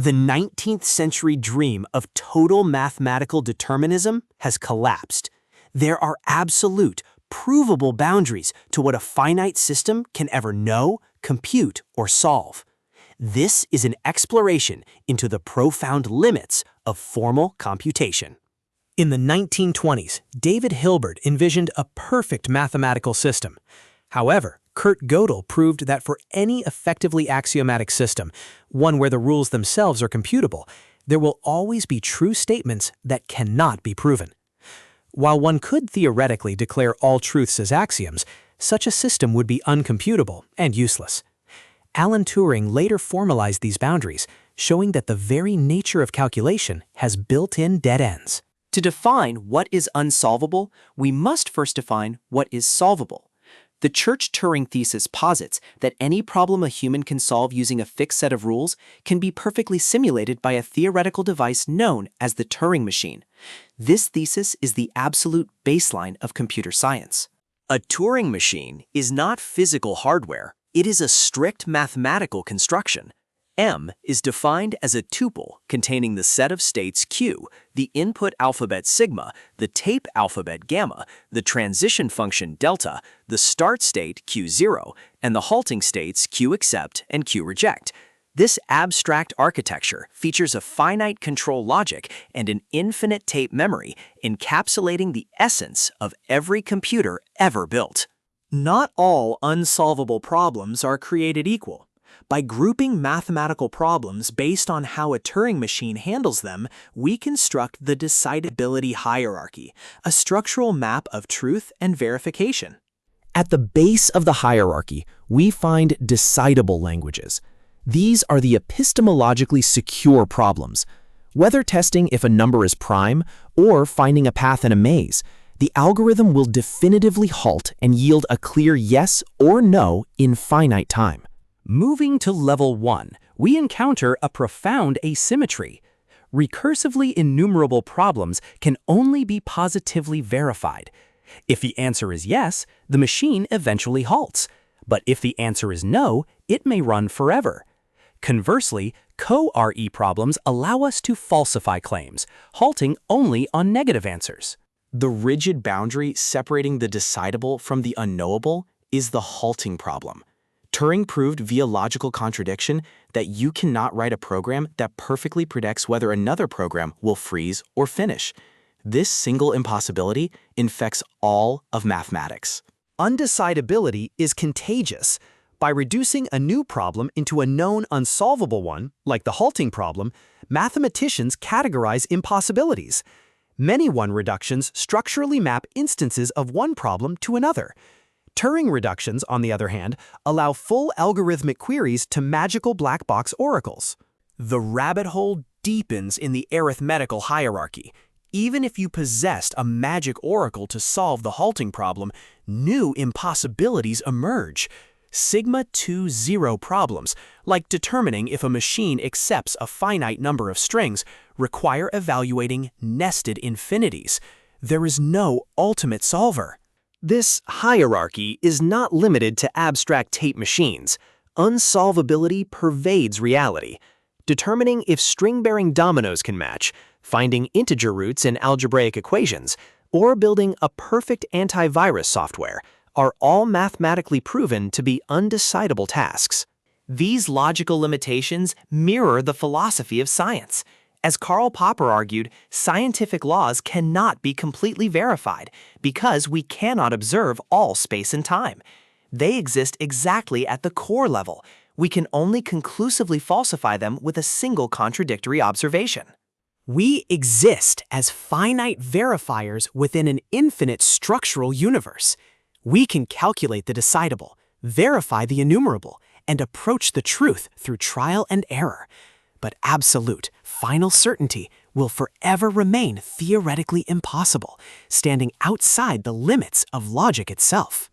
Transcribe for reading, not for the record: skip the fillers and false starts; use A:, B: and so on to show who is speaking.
A: The 19th century dream of total mathematical determinism has collapsed. There are absolute, provable boundaries to what a finite system can ever know, compute, or solve. This is an exploration into the profound limits of formal computation. In the 1920s, David Hilbert envisioned a perfect mathematical system. However, Kurt Gödel proved that for any effectively axiomatic system, one where the rules themselves are computable, there will always be true statements that cannot be proven. While one could theoretically declare all truths as axioms, such a system would be uncomputable and useless. Alan Turing later formalized these boundaries, showing that the very nature of calculation has built-in dead ends.
B: To define what is unsolvable, we must first define what is solvable. The Church-Turing thesis posits that any problem a human can solve using a fixed set of rules can be perfectly simulated by a theoretical device known as the Turing machine. This thesis is the absolute baseline of computer science.
A: A Turing machine is not physical hardware, it is a strict mathematical construction. M is defined as a tuple containing the set of states Q, the input alphabet sigma, the tape alphabet gamma, the transition function delta, the start state Q0, and the halting states Q accept and Q reject. This abstract architecture features a finite control logic and an infinite tape memory, encapsulating the essence of every computer ever built. Not all unsolvable problems are created equal. By grouping mathematical problems based on how a Turing machine handles them, we construct the decidability hierarchy, a structural map of truth and verification. At the base of the hierarchy, we find decidable languages. These are the epistemologically secure problems. Whether testing if a number is prime or finding a path in a maze, the algorithm will definitively halt and yield a clear yes or no in finite time. Moving to level 1, we encounter a profound asymmetry. Recursively enumerable problems can only be positively verified. If the answer is yes, the machine eventually halts. But if the answer is no, it may run forever. Conversely, co-RE problems allow us to falsify claims, halting only on negative answers. The rigid boundary separating the decidable from the unknowable is the halting problem. Turing proved via logical contradiction that you cannot write a program that perfectly predicts whether another program will freeze or finish. This single impossibility infects all of mathematics. Undecidability is contagious. By reducing a new problem into a known unsolvable one, like the halting problem, mathematicians categorize impossibilities. Many one reductions structurally map instances of one problem to another. Turing reductions, on the other hand, allow full algorithmic queries to magical black box oracles. The rabbit hole deepens in the arithmetical hierarchy. Even if you possessed a magic oracle to solve the halting problem, new impossibilities emerge. Sigma 2-0 problems, like determining if a machine accepts a finite number of strings, require evaluating nested infinities. There is no ultimate solver. This hierarchy is not limited to abstract tape machines. Unsolvability pervades reality. Determining if string-bearing dominoes can match, finding integer roots in algebraic equations, or building a perfect antivirus software are all mathematically proven to be undecidable tasks. These logical limitations mirror the philosophy of science. As Karl Popper argued, scientific laws cannot be completely verified because we cannot observe all space and time. They exist exactly at the core level. We can only conclusively falsify them with a single contradictory observation. We exist as finite verifiers within an infinite structural universe. We can calculate the decidable, verify the enumerable, and approach the truth through trial and error. But absolute, final certainty will forever remain theoretically impossible, standing outside the limits of logic itself.